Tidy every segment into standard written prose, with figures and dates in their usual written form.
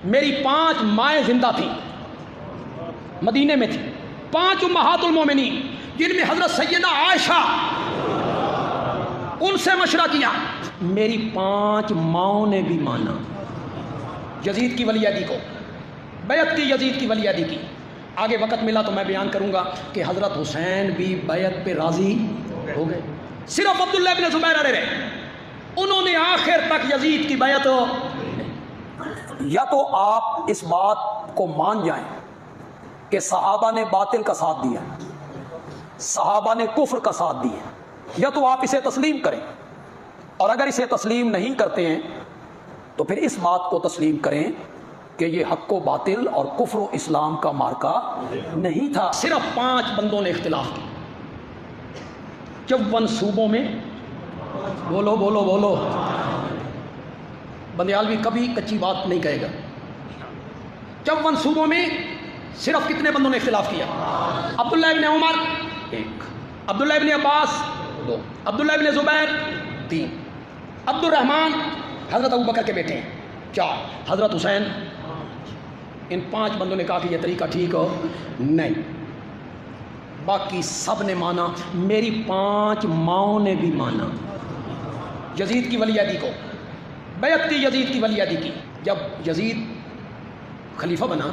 میری 5 مائیں زندہ تھیں، مدینے میں تھی، 5 امہات المومنین جن میں حضرت سیدہ عائشہ، ان سے مشورہ کیا، میری 5 ماؤں نے بھی مانا یزید کی ولی عہدی کو، بیعت کی یزید کی ولی عہدی کی۔ آگے وقت ملا تو میں بیان کروں گا کہ حضرت حسین بھی بیعت پہ راضی ہو گئے، صرف عبداللہ ابن زبیر اڑے رہے، انہوں نے آخر تک یزید کی بیعت۔ یا تو آپ اس بات کو مان جائیں کہ صحابہ نے باطل کا ساتھ دیا، صحابہ نے کفر کا ساتھ دیا، یا تو آپ اسے تسلیم کریں، اور اگر اسے تسلیم نہیں کرتے ہیں تو پھر اس بات کو تسلیم کریں کہ یہ حق و باطل اور کفر و اسلام کا مارکا نہیں تھا۔ صرف 5 بندوں نے اختلاف کی، 54 صوبوں میں، بولو بولو بولو، بندیالوی کبھی کچی بات نہیں کہے گا، 54 صوبوں میں صرف کتنے بندوں نے اختلاف کیا؟ عبداللہ ابن عمر 1، عبداللہ ابن عباس 2، عبداللہ ابن زبیر 3، عبد الرحمن حضرت ابو بکر کے بیٹے ہیں 4، حضرت حسین۔ ان 5 بندوں نے کہا کہ یہ طریقہ ٹھیک ہو نہیں، باقی سب نے مانا، میری 5 ماؤں نے بھی مانا یزید کی ولی عہدی کو، بیعت کی یزید کی ولی عہدی کی۔ جب یزید خلیفہ بنا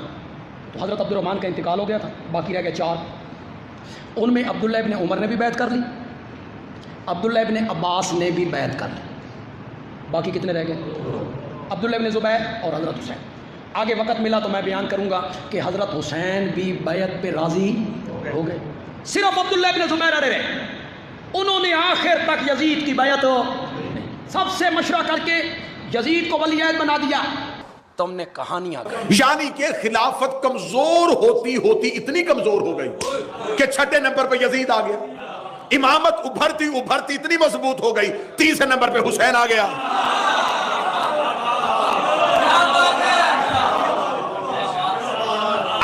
تو حضرت عبد الرحمن کا انتقال ہو گیا تھا، باقی رہ گئے 4، ان میں عبداللہ ابن عمر نے بھی بیعت کر لی، عبداللہ ابن عباس نے بھی بیعت کر لی، باقی کتنے رہ گئے؟ عبداللہ ابن زبیر اور حضرت حسین۔ آگے وقت ملا تو میں بیان کروں گا کہ حضرت حسین بھی بیعت پہ راضی ہو گئے، صرف عبداللہ ابن زبیر اڑے رہے، انہوں نے آخر تک یزید کی بیعت سب سے مشورہ کر کے یزید کو ولی عہد بنا دیا۔ تم نے کہانیاں یعنی کہ خلافت کمزور ہوتی ہوتی اتنی کمزور ہو گئی کہ 6 نمبر پہ یزید آ گیا، امامت ابھرتی ابھرتی اتنی مضبوط ہو گئی 30 نمبر پہ حسین آ گیا۔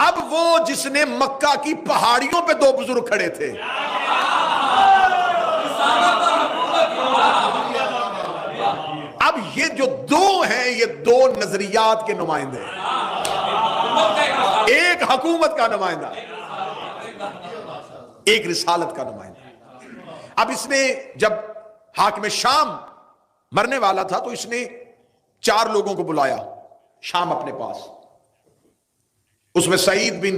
اب وہ جس نے مکہ کی پہاڑیوں پہ 2 بزرگ کھڑے تھے، اب یہ جو 2 ہیں یہ 2 نظریات کے نمائندے ہیں، ایک حکومت کا نمائندہ، ایک رسالت کا نمائندہ۔ اب اس نے جب حاکم شام مرنے والا تھا تو اس نے 4 لوگوں کو بلایا شام اپنے پاس، اس میں سعید بن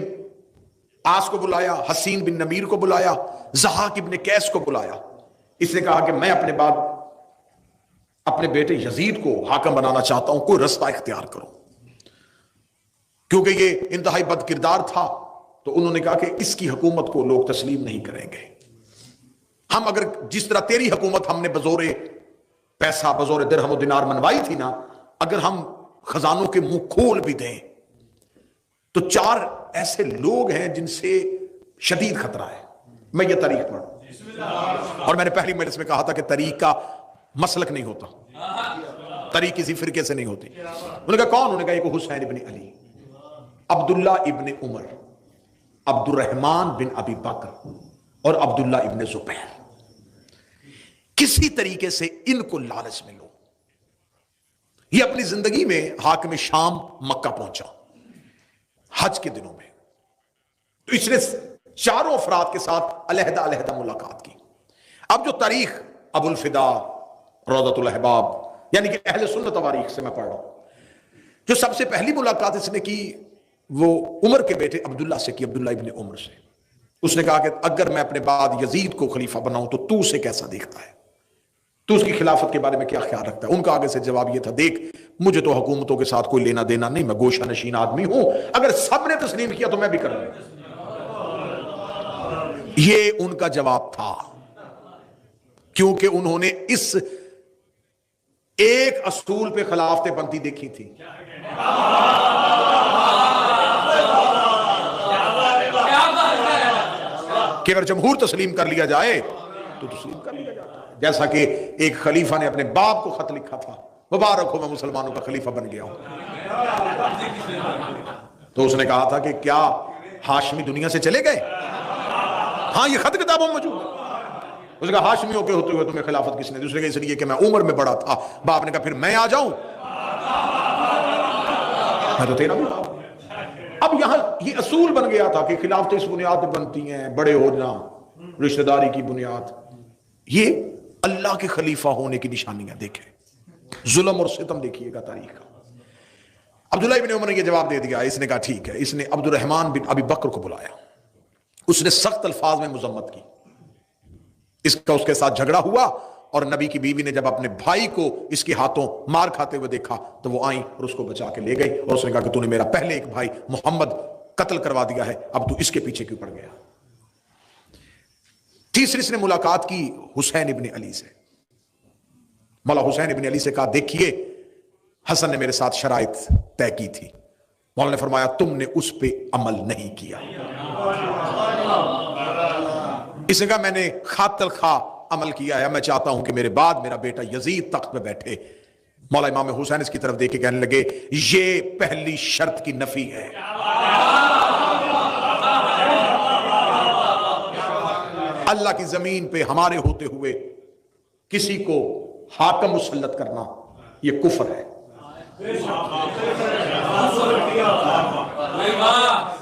آس کو بلایا، حسین بن نمیر کو بلایا، ضحاک ابن قیس کو بلایا۔ اس نے کہا کہ میں اپنے بعد اپنے بیٹے یزید کو حاکم بنانا چاہتا ہوں، کوئی رستہ اختیار کرو، کیونکہ یہ انتہائی بد کردار تھا۔ تو انہوں نے کہا کہ اس کی حکومت کو لوگ تسلیم نہیں کریں گے، ہم اگر جس طرح تیری حکومت ہم نے بزور پیسہ بزور درہم و دینار منوائی تھی نا، اگر ہم خزانوں کے منہ کھول بھی دیں تو 4 ایسے لوگ ہیں جن سے شدید خطرہ ہے۔ میں یہ طریق پڑھوں، اور میں نے پہلی مجلس میں کہا تھا کہ طریق کا مسلک نہیں ہوتا، طریق کسی فرقے سے نہیں ہوتی۔ انہوں نے کہا کون؟ انہوں نے کہا ایک حسین ابن علی، عبداللہ ابن عمر، عبد الرحمن بن ابی بکر اور عبداللہ ابن زبیر، کسی طریقے سے ان کو لالچ میں لو۔ یہ اپنی زندگی میں حاکم شام مکہ پہنچا حج کے دنوں میں، تو اس نے 4 افراد کے ساتھ علیحدہ علیحدہ ملاقات کی۔ اب جو تاریخ ابو الفدا، روضۃ الاحباب، یعنی کہ اہل سنت تواریخ سے میں پڑھ رہا ہوں، جو سب سے پہلی ملاقات اس نے کی وہ عمر کے بیٹے عبداللہ سے کی، عبداللہ ابن عمر سے۔ اس نے کہا کہ اگر میں اپنے بعد یزید کو خلیفہ بناؤں تو اسے کیسا دیکھتا ہے، تو اس کی خلافت کے بارے میں کیا خیال رکھتا ہے؟ ان کا آگے سے جواب یہ تھا، دیکھ مجھے تو حکومتوں کے ساتھ کوئی لینا دینا نہیں، میں گوشہ نشین آدمی ہوں، اگر سب نے تسلیم کیا تو میں بھی کروں۔ یہ ان کا جواب تھا، کیونکہ انہوں نے اس ایک اصول پہ خلافتیں بنتی دیکھی تھی۔ کہ اگر جمہور تسلیم کر لیا جائے تو تسلیم کر لیا جاتا ہے، جیسا کہ ایک خلیفہ نے اپنے باپ کو خط لکھا تھا، مبارک ہو میں مسلمانوں کا خلیفہ بن گیا ہوں۔ تو اس نے کہا تھا کہ کیا ہاشمی دنیا سے چلے گئے؟ ہاں یہ خط کتابوں میں موجود ہے۔ اس نے کہا ہاشمیوں کے ہوتے ہوئے تمہیں خلافت کس نے دی؟ اس نے کہا اس لیے کہ میں عمر میں بڑا تھا۔ باپ نے کہا پھر میں آ جاؤں؟ میں تو تیرا بھی باپ ہوں۔ اب یہاں یہ اصول بن گیا تھا کہ خلافتیں اس بنیاد پہ بنتی ہیں، بڑے ہونا، رشتہ داری کی بنیاد۔ یہ اللہ کے خلیفہ ہونے کی نشانیاں دیکھیں، ظلم اور ستم دیکھیے گا تاریخ کا۔ عبداللہ ابن عمر نے یہ جواب دے دیا، اس نے کہا ٹھیک ہے۔ اس نے عبد الرحمن بن ابی بکر کو بلایا، اس نے سخت الفاظ میں مذمت کی، اس کے ساتھ جھگڑا ہوا، اور نبی کی بیوی نے جب اپنے بھائی کو اس کے ہاتھوں مار کھاتے ہوئے دیکھا تو وہ آئیں اور اس کو بچا کے لے گئی، اور اس نے کہا کہ تو نے میرا پہلے ایک بھائی محمد قتل کروا دیا ہے، اب تو اس کے پیچھے کیوں پڑ گیا۔ تیسری اس نے ملاقات کی حسین ابن علی سے، مولا حسین ابن علی سے کہا دیکھیے حسن نے میرے ساتھ شرائط طے کی تھی، مولا نے فرمایا تم نے اس پہ عمل نہیں کیا۔ اس نے کہا میں نے خاطر خواہ عمل کیا ہے، میں چاہتا ہوں کہ میرے بعد میرا بیٹا یزید تخت پہ بیٹھے۔ مولا امام حسین اس کی طرف دیکھ کے کہنے لگے یہ پہلی شرط کی نفی ہے۔ اللہ کی زمین پہ ہمارے ہوتے ہوئے کسی کو حاکم مسلط کرنا یہ کفر ہے۔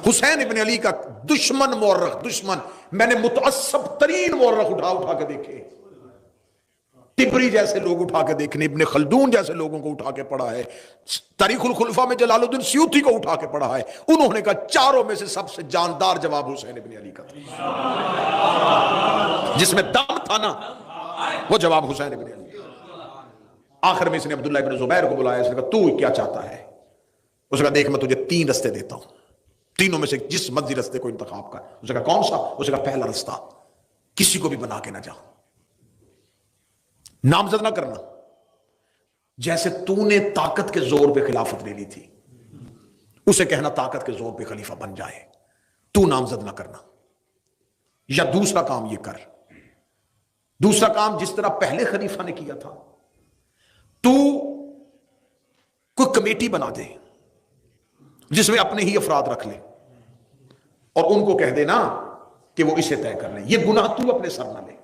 حسین ابن علی کا دشمن مورخ، دشمن، میں نے متعصب ترین مورخ اٹھا کے دیکھے، تبری جیسے لوگ اٹھا کے دیکھنے، ابن خلدون جیسے لوگوں کو اٹھا کے پڑھا ہے، تاریخ الخلفاء میں جلال الدین سیوطی کو اٹھا کے پڑھا ہے، انہوں نے کہا چاروں میں سے سب سے جاندار جواب حسین ابن علی کا تھا، جس میں دم تھا نا وہ جواب حسین ابن علی۔ آخر میں اس نے عبداللہ ابن زبیر کو بلایا، اس نے کہا تو کیا چاہتا ہے؟ اس نے کہا دیکھ میں تجھے 3 رستے دیتا ہوں، تینوں میں سے جس مرضی رستے کو انتخاب کر۔ اس نے کہا کون سا؟ اس نے کہا پہلا رستہ کسی کو بھی بنا کے نہ جا، نامزد نہ کرنا، جیسے تو نے طاقت کے زور پہ خلافت لے لی تھی اسے کہنا طاقت کے زور پہ خلیفہ بن جائے، تو نامزد نہ کرنا۔ یا دوسرا کام یہ کر، دوسرا کام جس طرح پہلے خلیفہ نے کیا تھا، تو کوئی کمیٹی بنا دے جس میں اپنے ہی افراد رکھ لے اور ان کو کہہ دینا کہ وہ اسے طے کر لیں، یہ گناہ تو اپنے سر نہ لے۔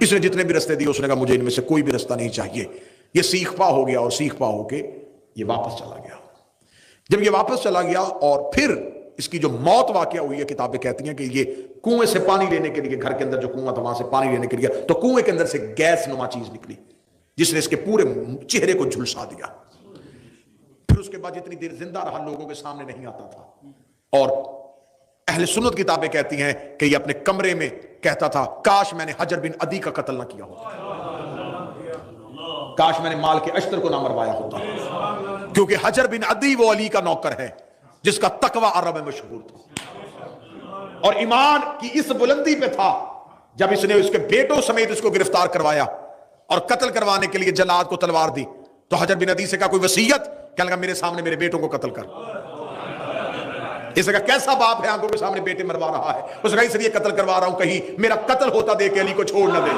اس نے جتنے بھی رستے دیے اس نے کہا مجھے ان میں سے کوئی بھی رستہ نہیں چاہیے۔ یہ سیخ پا ہو گیا، اور سیخ پا ہو کے یہ واپس چلا گیا۔ جب یہ واپس چلا گیا اور پھر اس کی جو موت واقعہ ہوئی ہے، کتابیں کہتی ہیں کہ یہ کنویں سے پانی لینے کے لیے، گھر کے اندر جو کنواں تھا وہاں سے پانی لینے کے لیے، تو کنویں کے اندر سے گیس نما چیز نکلی جس نے اس کے پورے چہرے کو جھلسا دیا۔ پھر اس کے بعد جتنی دیر زندہ رہا لوگوں کے سامنے نہیں آتا تھا، اور اہل سنت کتابیں کہتی ہیں کہ یہ اپنے کمرے میں کہتا تھا کاش میں نے حجر بن عدی کا قتل نہ کیا ہوتا، کاش میں نے مال کے اشتر کو نہ مروایا ہوتا، کیونکہ حجر بن عدی وہ علی کا نوکر ہے جس کا تقوی عرب میں مشہور تھا، اور ایمان کی اس بلندی پہ تھا جب اس نے اس کے بیٹوں سمیت اس کو گرفتار کروایا اور قتل کروانے کے لیے جلاد کو تلوار دی، تو حجر بن عدی سے کہا کوئی وصیت؟ کہنے لگا میرے سامنے میرے بیٹوں کو قتل کر۔ اس نے کہا کیسا باپ ہے آنکھوں کے سامنے بیٹے مروا رہا ہے؟ اس نے کہا اس لیے قتل کروا رہا ہوں کہیں میرا قتل ہوتا دے کے علی کو چھوڑ نہ دے،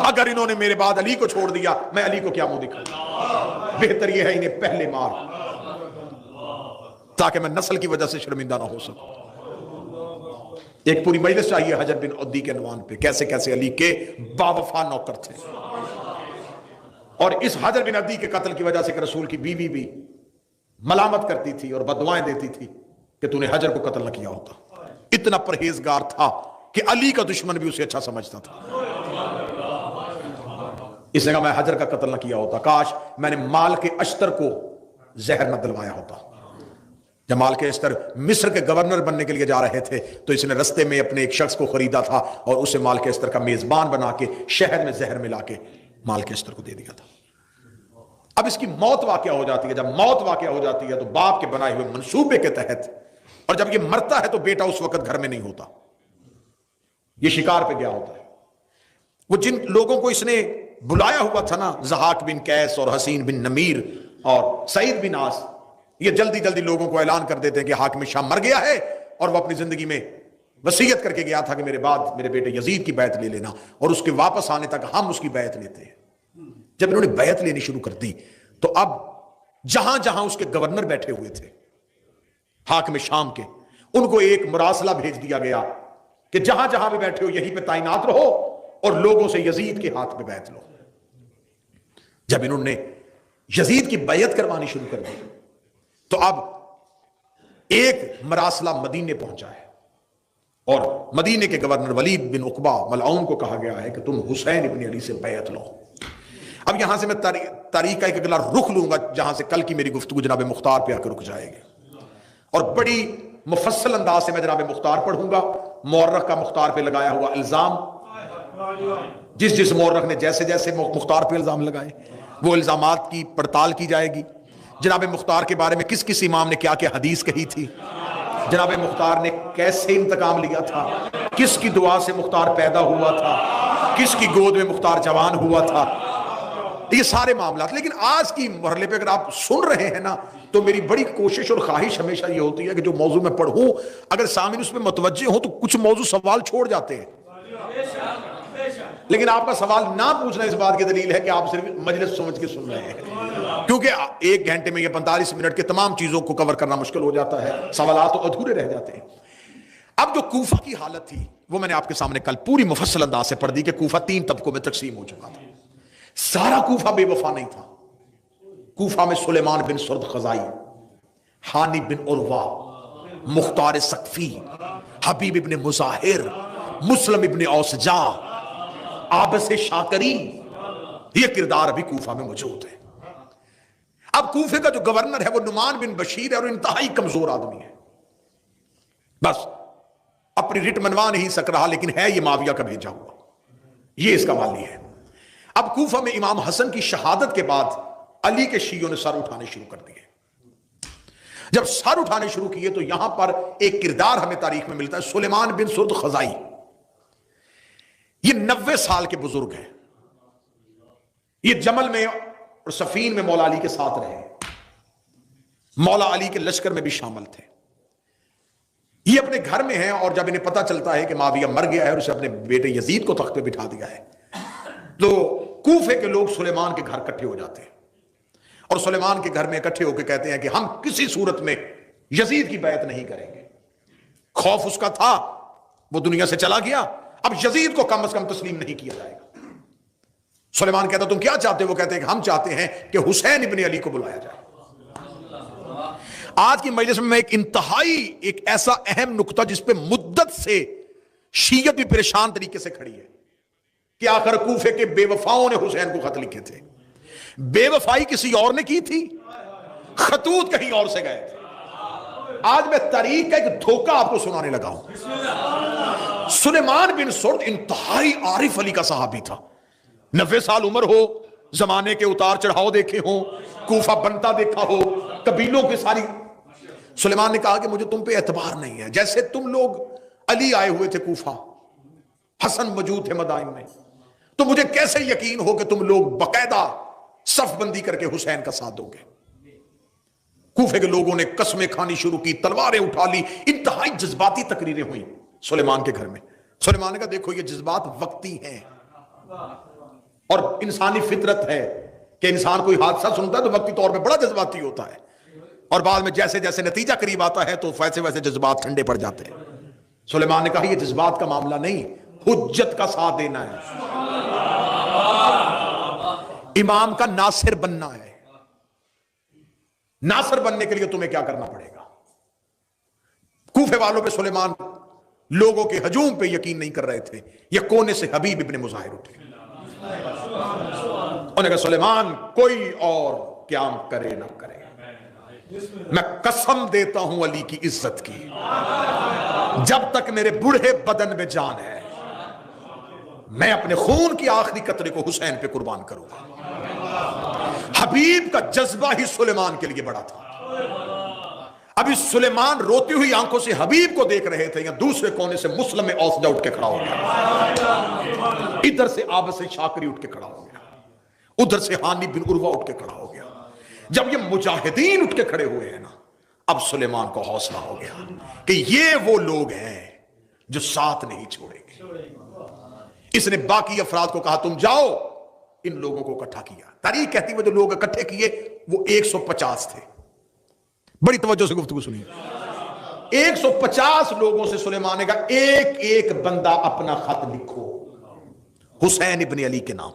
اگر انہوں نے میرے بعد علی کو چھوڑ دیا میں علی کو کیا منہ دکھاؤں، بہتر یہ ہے انہیں پہلے مار تاکہ میں نسل کی وجہ سے شرمندہ نہ ہو سکوں۔ ایک پوری مجلس چاہیے حجر بن عدی کے عنوان پہ، کیسے کیسے علی کے باوفا نوکر تھے، اور اس حجر بن عدی کے قتل کی وجہ سے کہ رسول کی بیوی بھی ملامت کرتی تھی اور بددعائیں دیتی تھی کہ تو نے حجر کو قتل نہ کیا ہوتا۔ اتنا پرہیزگار تھا کہ علی کا دشمن بھی اسے اچھا سمجھتا تھا۔ اس نے کہا میں حجر کا قتل نہ کیا ہوتا، کاش میں نے مال کے اشتر کو زہر نہ دلوایا ہوتا۔ جب مال کے اشتر مصر کے گورنر بننے کے لیے جا رہے تھے تو اس نے رستے میں اپنے ایک شخص کو خریدا تھا اور اسے مال کے اشتر کا میزبان بنا کے شہد میں زہر ملا کے مال کے اشتر کو دے دیا تھا۔ اب اس کی موت واقع ہو جاتی ہے، جب موت واقع ہو جاتی ہے تو باپ کے بنائے ہوئے منصوبے کے تحت، اور جب یہ مرتا ہے تو بیٹا اس وقت گھر میں نہیں ہوتا، یہ شکار پہ گیا ہوتا ہے۔ وہ جن لوگوں کو اس نے بلایا ہوا تھا نا، ضحاک بن قیس اور حسین بن نمیر اور سعید بن عاص، یہ جلدی جلدی لوگوں کو اعلان کر دیتے ہیں کہ حاکم شام مر گیا ہے، اور وہ اپنی زندگی میں وصیت کر کے گیا تھا کہ میرے بعد میرے بیٹے یزید کی بیعت لے لینا، اور اس کے واپس آنے تک ہم اس کی بیعت لیتے ہیں۔ جب انہوں نے بیعت لینی شروع کر دی تو اب جہاں جہاں اس کے گورنر بیٹھے ہوئے تھے حاکم شام کے، ان کو ایک مراسلہ بھیج دیا گیا کہ جہاں جہاں بھی بیٹھے ہو یہیں پہ تعینات رہو اور لوگوں سے یزید کے ہاتھ پہ بیعت لو۔ جب انہوں نے یزید کی بیعت کروانی شروع کر دی. تو اب ایک مراسلہ مدینے پہنچا ہے اور مدینے کے گورنر ولید بن عقبہ ملعون کو کہا گیا ہے کہ تم حسین ابن علی سے بیعت لو. اب یہاں سے میں تاریخ کا ایک اگلا رخ لوں گا جہاں سے کل کی میری گفتگو جناب مختار پہ آ کے رک جائے گی, اور بڑی مفصل انداز سے میں جناب مختار پڑھوں گا. مورخ کا مختار پہ لگایا ہوا الزام, جس مورخ نے جیسے جیسے مختار پہ الزام لگائے وہ الزامات کی پڑتال کی جائے گی. جناب مختار کے بارے میں کس کس امام نے کیا کیا حدیث کہی تھی, جناب مختار نے کیسے انتقام لیا تھا, کس کی دعا سے مختار پیدا ہوا تھا, کس کی گود میں مختار جوان ہوا تھا, یہ سارے معاملات. لیکن آج کی مرحلے پہ اگر آپ سن رہے ہیں نا تو میری بڑی کوشش اور خواہش ہمیشہ یہ ہوتی ہے کہ جو موضوع میں پڑھوں اگر سامعین اس پہ متوجہ ہوں تو کچھ موضوع سوال چھوڑ جاتے ہیں, لیکن آپ کا سوال نہ پوچھنا اس بات کی دلیل ہے کہ آپ صرف مجلس سمجھ کے سن رہے ہیں, کیونکہ ایک گھنٹے میں یا 45 منٹ کے تمام چیزوں کو کور کرنا مشکل ہو جاتا ہے, سوالات تو ادھورے رہ جاتے ہیں. اب جو کوفہ کی حالت تھی وہ میں نے آپ کے سامنے کل پوری مفصل انداز سے پڑھ دی کہ کوفہ 3 طبقوں میں تقسیم ہو چکا تھا. سارا کوفہ بے وفا نہیں تھا. کوفہ میں سلیمان بن سرد خزائی, حانی بن عروہ, مختار سقفی, حبیب ابن مظاہر, مسلم ابن اوسجا, عابس شاکری, یہ کردار ابھی کوفہ میں موجود ہے. اب کوفے کا جو گورنر ہے وہ نعمان بن بشیر ہے اور انتہائی کمزور آدمی ہے, بس اپنی رٹ منوا نہیں سک رہا, لیکن ہے یہ معاویہ کا بھیجا ہوا, یہ اس کا والی ہے. اب کوفہ میں امام حسن کی شہادت کے بعد علی کے شیعوں نے سر اٹھانے شروع کر دیے. جب سر اٹھانے شروع کیے تو یہاں پر ایک کردار ہمیں تاریخ میں ملتا ہے, سلیمان بن سرد خزائی. یہ 90 سال کے بزرگ ہیں, یہ جمل میں اور صفین میں مولا علی کے ساتھ رہے, مولا علی کے لشکر میں بھی شامل تھے. یہ اپنے گھر میں ہیں اور جب انہیں پتا چلتا ہے کہ معاویہ مر گیا ہے اور اسے اپنے بیٹے یزید کو تخت پہ بٹھا دیا ہے تو کوفے کے لوگ سلیمان کے گھر اکٹھے ہو جاتے ہیں اور سلیمان کے گھر میں اکٹھے ہو کے کہتے ہیں کہ ہم کسی صورت میں یزید کی بیعت نہیں کریں گے. خوف اس کا تھا, وہ دنیا سے چلا گیا, اب یزید کو کم از کم تسلیم نہیں کیا جائے گا. سلیمان کہتا تم کیا چاہتے ہو؟ وہ کہتے ہیں کہ ہم چاہتے ہیں کہ حسین ابن علی کو بلایا جائے. آج کی مجلس میں ایک انتہائی ایک ایسا اہم نقطہ جس پہ مدت سے شیعت بھی پریشان طریقے سے کھڑی ہے کہ آخر کوفے کے بے وفاؤں نے حسین کو خط لکھے تھے. بے وفائی کسی اور نے کی تھی, خطوط کہیں اور سے گئے تھے. آج میں تاریخ کا ایک دھوکہ آپ کو سنانے لگا ہوں. سلیمان بن سرد انتہائی عارف علی کا صحابی تھا, 90 سال عمر ہو, زمانے کے اتار چڑھاؤ دیکھے ہوں, کوفہ بنتا دیکھا ہو, قبیلوں کی ساری. سلیمان نے کہا کہ مجھے تم پہ اعتبار نہیں ہے. جیسے تم لوگ علی آئے ہوئے تھے کوفہ, حسن موجود تھے مدائن میں, تو مجھے کیسے یقین ہو کہ تم لوگ باقاعدہ صف بندی کر کے حسین کا ساتھ دو گے. کوفے کے لوگوں نے قسمیں کھانی شروع کی, تلواریں اٹھا لی, انتہائی جذباتی تقریریں ہوئیں سلیمان کے گھر میں. سلیمان نے کہا دیکھو یہ جذبات وقتی ہیں اور انسانی فطرت ہے کہ انسان کوئی حادثہ سنتا ہے تو وقتی طور پہ بڑا جذباتی ہوتا ہے اور بعد میں جیسے جیسے نتیجہ قریب آتا ہے تو ویسے ویسے جذبات ٹھنڈے پڑ جاتے ہیں. سلیمان نے کہا یہ جذبات کا معاملہ نہیں, حجت کا ساتھ دینا ہے, امام کا ناصر بننا ہے. ناصر بننے کے لیے تمہیں کیا کرنا پڑے گا. کوفے والوں پہ سلیمان لوگوں کے ہجوم پہ یقین نہیں کر رہے تھے. یہ کونے سے حبیب ابن مظاہر اٹھے, انہوں نے کہا سلیمان کوئی اور قیام کرے نہ کرے, میں قسم دیتا ہوں علی کی عزت کی, جب تک میرے بوڑھے بدن میں جان ہے میں اپنے خون کی آخری قطرے کو حسین پہ قربان کروں گا. حبیب کا جذبہ ہی سلیمان کے لیے بڑا تھا. ابھی سلیمان روتی ہوئی آنکھوں سے حبیب کو دیکھ رہے تھے, یا دوسرے کونے سے مسلم میں اوسجا اٹھ کے کھڑا ہو گیا, ادھر سے عابس شاکری اٹھ کے کھڑا ہو گیا, ادھر سے حانی بن عروہ اٹھ کے کھڑا ہو گیا. جب یہ مجاہدین اٹھ کے کھڑے ہوئے ہیں نا, اب سلیمان کو حوصلہ ہو گیا کہ یہ وہ لوگ ہیں جو ساتھ نہیں چھوڑیں گے. اس نے باقی افراد کو کہا تم جاؤ, ان لوگوں کو اکٹھا کیا. تاریخ کہتی ہے جو لوگ اکٹھے کیے وہ 150 تھے. بڑی توجہ سے گفتگو سنیے. 150 لوگوں سے سلیمان نے کہا ایک ایک بندہ اپنا خط لکھو حسین ابن علی کے نام,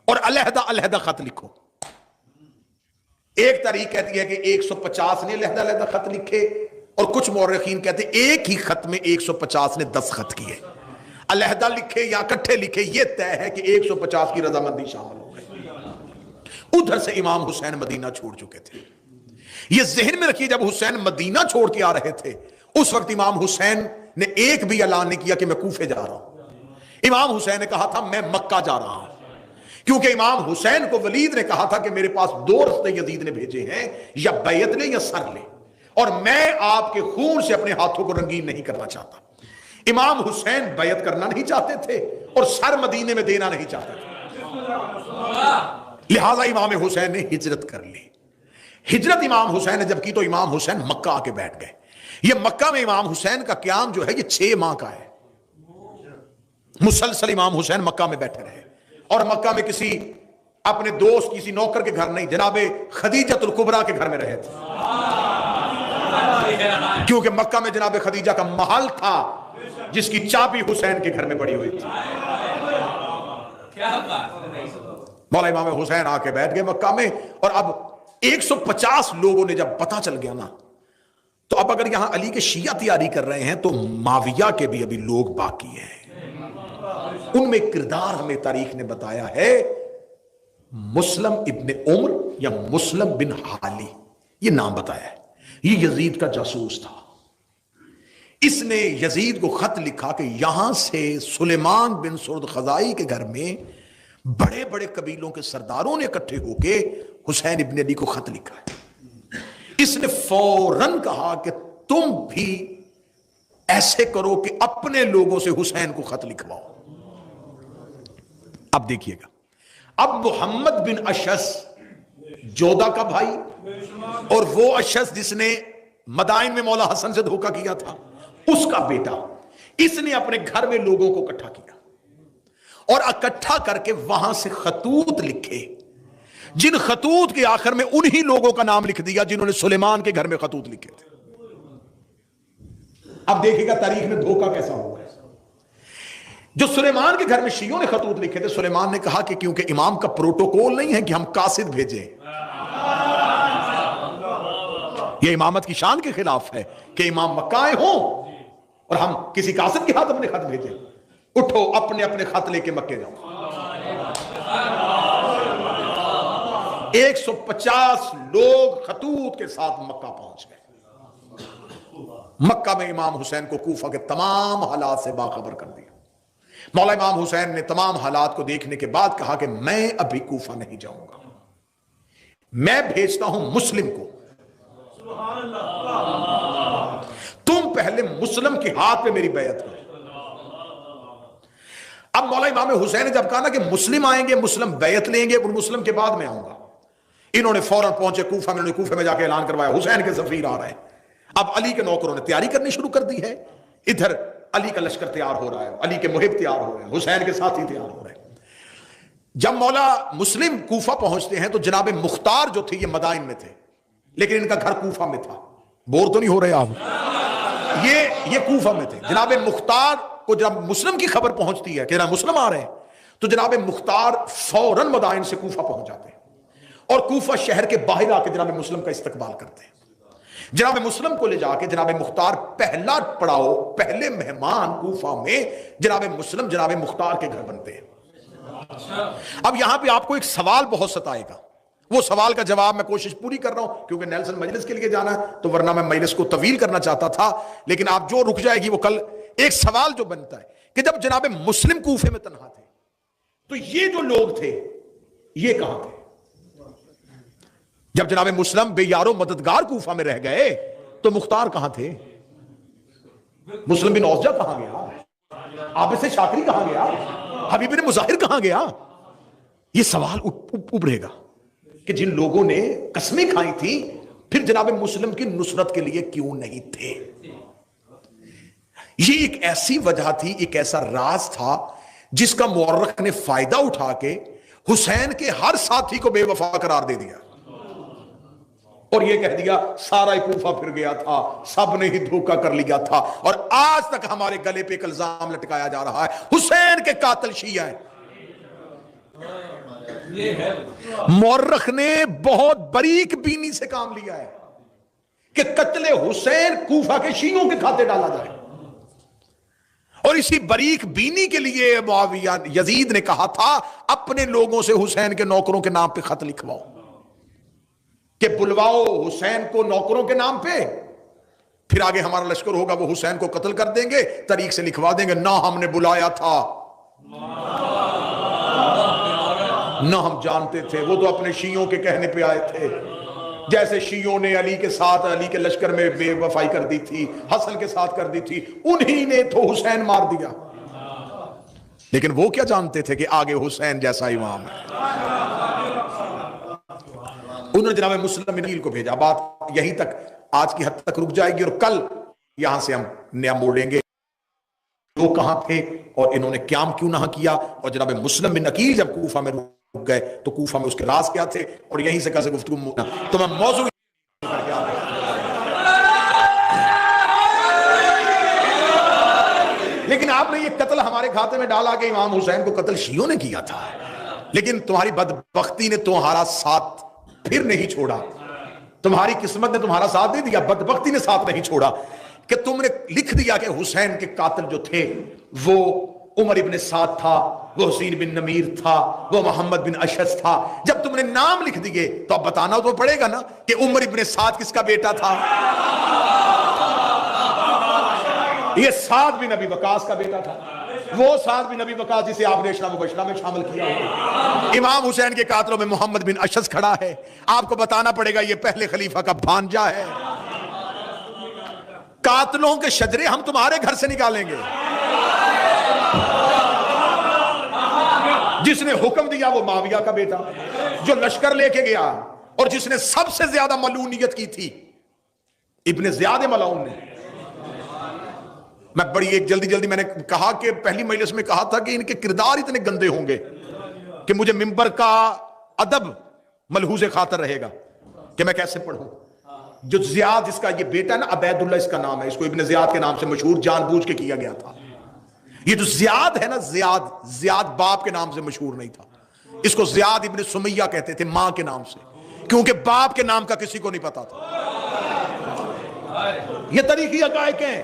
اور علیحدہ علیحدہ خط لکھو. ایک تاریخ کہتی ہے کہ 150 نے علیحدہ علیحدہ خط لکھے، اور کچھ مورخین کہتے ہیں ایک ہی خط میں 150 نے 10 خط کیے، علیحدہ لکھے یا اکٹھے لکھے یہ طے ہے کہ 150 کی رضامندی شامل ہو گئی۔ ادھر سے امام حسین مدینہ چھوڑ چکے تھے۔ یہ ذہن میں رکھیے، جب حسین مدینہ چھوڑ کے آ رہے تھے اس وقت امام حسین نے ایک بھی اعلان نہیں کیا کہ میں کوفے جا رہا ہوں۔ امام حسین نے کہا تھا میں مکہ جا رہا ہوں، کیونکہ امام حسین کو ولید نے کہا تھا کہ میرے پاس 2 رستے یزید نے بھیجے ہیں، یا بیعت لے یا سر لے، اور میں آپ کے خون سے اپنے ہاتھوں کو رنگین نہیں کرنا چاہتا۔ امام حسین بیعت کرنا نہیں چاہتے تھے اور سر مدینے میں دینا نہیں چاہتے تھے، لہذا امام حسین نے ہجرت کر لی۔ ہجرت امام حسین نے جب کی تو امام حسین مکہ آ کے بیٹھ گئے۔ یہ مکہ میں امام حسین کا قیام جو ہے یہ 6 ماہ کا ہے، مسلسل امام حسین مکہ میں بیٹھے رہے، اور مکہ میں کسی اپنے دوست کسی نوکر کے گھر نہیں، جناب خدیجۃ الکبریٰ کے گھر میں رہے تھے، کیونکہ مکہ میں جناب خدیجہ کا محل تھا جس کی چابی حسین کے گھر میں پڑی ہوئی تھی۔ مولا امام حسین آ کے بیٹھ گئے مکہ میں، اور اب 150 لوگوں نے جب پتہ چل گیا نا، تو اب اگر یہاں علی کے شیعہ تیاری کر رہے ہیں تو معاویہ کے بھی ابھی لوگ باقی ہیں۔ ان میں کردار ہمیں تاریخ نے بتایا ہے، مسلم ابن عمر یا مسلم بن حالی، یہ نام بتایا ہے، یہ یزید کا جاسوس تھا۔ اس نے یزید کو خط لکھا کہ یہاں سے سلیمان بن سرد خزائی کے گھر میں بڑے بڑے قبیلوں کے سرداروں نے اکٹھے ہو کے حسین ابن علی کو خط لکھا ہے۔ اس نے فوراً کہا کہ تم بھی ایسے کرو کہ اپنے لوگوں سے حسین کو خط لکھواؤ۔ اب دیکھیے گا، اب محمد بن اشعث جودہ کا بھائی، اور وہ اشعث جس نے مدائن میں مولا حسن سے دھوکہ کیا تھا، اس کا بیٹا، اس نے اپنے گھر میں لوگوں کو اکٹھا کیا اور اکٹھا کر کے وہاں سے خطوط لکھے، جن خطوط کے آخر میں انہی لوگوں کا نام لکھ دیا جنہوں نے سلیمان کے گھر میں خطوط لکھے تھے۔ اب دیکھیں گا تاریخ میں دھوکہ کیسا ہوا ہے۔ جو سلیمان کے گھر میں شیعوں نے خطوط لکھے تھے، سلیمان نے کہا کہ کیونکہ امام کا پروٹوکول نہیں ہے کہ ہم قاصد بھیجیں، یہ امامت کی شان کے خلاف ہے کہ امام مکہ آئے ہوں اور ہم کسی قاصد کے ہاتھ اپنے خط بھیجیں۔ اٹھو اپنے اپنے خط لے کے مکے جاؤ۔ 150 لوگ خطوط کے ساتھ مکہ پہنچ گئے۔ مکہ میں امام حسین کو کوفہ کے تمام حالات سے باخبر کر دیا۔ مولا امام حسین نے تمام حالات کو دیکھنے کے بعد کہا کہ میں ابھی کوفہ نہیں جاؤں گا، میں بھیجتا ہوں مسلم کو، تم پہلے مسلم کے ہاتھ پہ میری بیعت کرو۔ اب مولا امام حسین نے جب کہا نا کہ مسلم آئیں گے، مسلم بیعت لیں گے، اور مسلم کے بعد میں آؤں گا، انہوں نے فوراً پہنچے کوفہ میں، انہوں نے کوفہ میں جا کے اعلان کروایا حسین کے سفیر آ رہے ہیں۔ اب علی کے نوکروں نے تیاری کرنی شروع کر دی ہے، ادھر علی کا لشکر تیار ہو رہا ہے، علی کے محب تیار ہو رہے ہیں، حسین کے ساتھی تیار ہو رہے ہیں۔ جب مولا مسلم کوفہ پہنچتے ہیں تو جناب مختار جو تھے یہ مدائن میں تھے، لیکن ان کا گھر کوفہ میں تھا۔ بور تو نہیں ہو رہے آپ؟ یہ کوفہ میں تھے۔ جناب مختار کو جب مسلم کی خبر پہنچتی ہے کہ جناب مسلم آ رہے ہیں، تو جناب مختار فوراً مدائن سے کوفہ پہنچ جاتے ہیں اور کوفہ شہر کے باہر آ کے جناب مسلم کا استقبال کرتے ہیں۔ جناب مسلم کو لے جا کے جناب مختار پہلا پڑاؤ، پہلے مہمان کوفہ میں جناب مسلم جناب مختار کے گھر بنتے ہیں۔ اب یہاں پہ آپ کو ایک سوال بہت ستائے گا، وہ سوال کا جواب میں کوشش پوری کر رہا ہوں کیونکہ نیلسن مجلس کے لیے جانا ہے، تو ورنہ میں مجلس کو طویل کرنا چاہتا تھا، لیکن آپ جو رک جائے گی وہ کل۔ ایک سوال جو بنتا ہے کہ جب جناب مسلم کوفے میں تنہا تھے تو یہ جو لوگ تھے یہ کہاں تھے؟ جب جناب مسلم بے یارو مددگار کوفہ میں رہ گئے تو مختار کہاں تھے؟ مسلم بن اوسجہ کہاں گیا؟ عابد شاکری کہاں گیا؟ حبیب بن مظاہر کہاں گیا؟ یہ سوال ابھرے گا کہ جن لوگوں نے قسمیں کھائی تھی پھر جناب مسلم کی نصرت کے لیے کیوں نہیں تھے؟ یہ ایک ایسی وجہ تھی، ایک ایسا راز تھا جس کا مورخ نے فائدہ اٹھا کے حسین کے ہر ساتھی کو بے وفا قرار دے دیا اور یہ کہہ دیا سارا کوفہ پھر گیا تھا، سب نے ہی دھوکہ کر لیا تھا، اور آج تک ہمارے گلے پہ ایک الزام لٹکایا جا رہا ہے حسین کے قاتل شیعہ ہیں۔ مورخ نے بہت باریک بینی سے کام لیا ہے کہ قتل حسین کوفہ کے شیعوں کے کھاتے ڈالا جائے، اور اسی باریک بینی کے لیے معاویہ یزید نے کہا تھا اپنے لوگوں سے حسین کے نوکروں کے نام پہ خط لکھواؤ، کہ بلواؤ حسین کو نوکروں کے نام پہ، پھر آگے ہمارا لشکر ہوگا وہ حسین کو قتل کر دیں گے، طریق سے لکھوا دیں گے نہ ہم نے بلایا تھا نہ ہم جانتے تھے، وہ تو اپنے شیعوں کے کہنے پہ آئے تھے، جیسے شیعوں نے علی کے ساتھ علی کے لشکر میں بے وفائی کر دی تھی، حسن کے ساتھ کر دی تھی، انہی نے تو حسین مار دیا، لیکن وہ کیا جانتے تھے کہ آگے حسین جیسا امام ہے۔ انہوں نے جناب مسلم بن عقیل کو بھیجا، بات یہیں تک آج کی حد تک رک جائے گی، اور کل یہاں سے ہم نیا موڑیں گے وہ کہاں تھے اور انہوں نے قیام کیوں نہ کیا، اور جناب مسلم بن عقیل جب کوفہ میں رک گئے تو کوفہ میں اس کے راز کیا تھے، اور یہیں سے کیسے گفتگو تو میں موضوع لیکن آپ نے یہ قتل ہمارے کھاتے میں ڈالا کہ امام حسین کو قتل شیعوں نے کیا تھا، لیکن تمہاری بدبختی نے تمہارا ساتھ پھر نہیں چھوڑا، تمہاری قسمت نے تمہارا ساتھ نہیں دیا، بدبختی نے ساتھ نہیں چھوڑا، کہ تم نے لکھ دیا کہ حسین کے قاتل جو تھے وہ عمر ابن سعد تھا، وہ حسین بن نمیر تھا، وہ محمد بن اشعث تھا۔ جب تم نے نام لکھ دیے تو اب بتانا تو پڑے گا نا کہ عمر ابن سعد کس کا بیٹا تھا، یہ سعد بن ابی وقاص کا بیٹا تھا، وہ سعد بن ابی وقاص جسے آپ نے عشرہ مبشرہ میں شامل کیا ہوا۔ امام حسین کے قاتلوں میں محمد بن اشعث کھڑا ہے، آپ کو بتانا پڑے گا یہ پہلے خلیفہ کا بھانجا ہے۔ قاتلوں کے شجرے ہم تمہارے گھر سے نکالیں گے، جس نے حکم دیا وہ معاویہ کا بیٹا، جو لشکر لے کے گیا، اور جس نے سب سے زیادہ ملعونیت کی تھی ابن زیاد ملعون نے۔ میں بڑی ایک جلدی میں نے کہا کہ پہلی مجلس میں کہا تھا کہ ان کے کردار اتنے گندے ہوں گے کہ مجھے منبر کا ادب ملحوظ خاطر رہے گا کہ میں کیسے پڑھوں۔ جو زیاد جس کا یہ بیٹا نا عبید اللہ اس کا نام ہے، اس کو ابن زیاد کے نام سے مشہور جان بوجھ کے کیا گیا تھا۔ یہ جو زیاد ہے نا، زیاد باپ کے نام سے مشہور نہیں تھا، اس کو زیاد ابن سمیہ کہتے تھے ماں کے نام سے، کیونکہ باپ کے نام کا کسی کو نہیں پتا تھا۔ یہ تاریخی حقائق ہیں،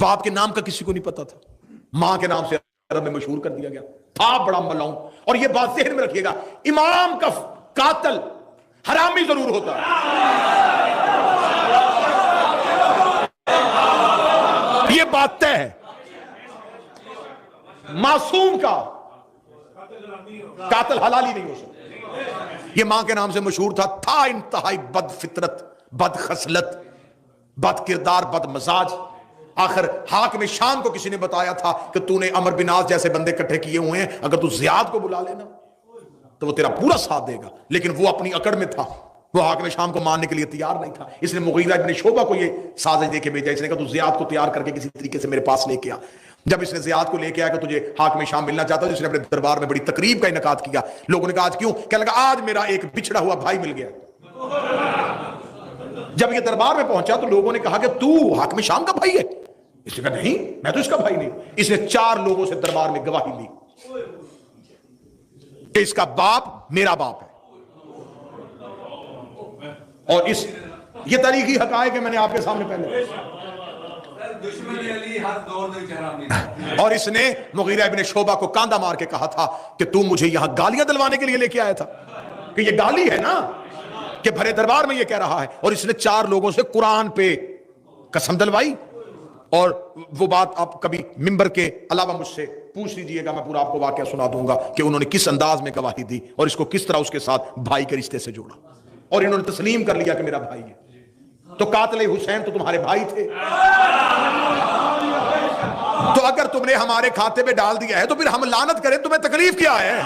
باپ کے نام کا کسی کو نہیں پتا تھا، ماں کے نام سے عرب میں مشہور کر دیا گیا تھا، بڑا ملعون۔ اور یہ بات ذہن میں رکھیے گا، امام کا قاتل حرامی ضرور ہوتا ہے، یہ بات طے ہے، معصوم کا قاتل حلالی نہیں ہو سکتا۔ یہ ماں کے نام سے مشہور تھا انتہائی بد فطرت، بد خصلت، بد کردار، بد مزاج۔ آخر حاکم شام کو کسی نے بتایا تھا کہ تو نے عمر بن عاص جیسے بندے اکٹھے کیے ہوئے ہیں، اگر تو زیاد کو بلا لینا تو وہ تیرا پورا ساتھ دے گا، لیکن وہ اپنی اکڑ میں تھا، وہ حاکم شام کو ماننے کے لیے تیار نہیں تھا۔ اس نے مغیرہ ابن شعبہ کو یہ سازش دے کے بھیجا، اس نے کہا تو زیاد کو تیار کر کے کسی طریقے سے میرے پاس لے کے آ۔ جب اس نے زیاد کو لے کے آیا کہ تجھے حاکم شام ملنا چاہتا ہے، جس نے اپنے دربار میں بڑی تقریب کا انعقاد کیا۔ لوگوں نے کہا آج کیوں؟ کہنے لگا آج میرا ایک بچھڑا ہوا بھائی مل گیا۔ جب یہ دربار میں پہنچا تو لوگوں نے کہا کہ تو حاکم شام کا بھائی ہے؟ اس نے کہا نہیں، میں تو اس کا بھائی نہیں۔ اس نے 4 لوگوں سے دربار میں گواہی لی کہ اس کا باپ میرا باپ ہے، اور یہ تاریخی حقائق ہے، میں نے آپ کے سامنے پہلے۔ اور اس نے مغیرہ ابن شعبہ کو کاندھا مار کے کہا تھا کہ تو مجھے یہاں گالیاں دلوانے کے لیے لے کے آیا تھا، کہ یہ گالی ہے نا کہ بھرے دربار میں یہ کہہ رہا ہے۔ اور اس نے 4 لوگوں سے قرآن پہ قسم دلوائی، اور وہ بات آپ کبھی ممبر کے علاوہ مجھ سے پوچھ لیجئے گا، میں پورا آپ کو واقعہ سنا دوں گا کہ انہوں نے کس انداز میں گواہی دی اور اس کو کس طرح اس کے ساتھ بھائی کے رشتے سے جوڑا، اور انہوں نے تسلیم کر لیا کہ میرا بھائی ہے۔ تو قاتل حسین تو تمہارے بھائی تھے، تو اگر تم نے ہمارے کھاتے میں ڈال دیا ہے تو پھر ہم لعنت کریں، تمہیں تکلیف کیا ہے؟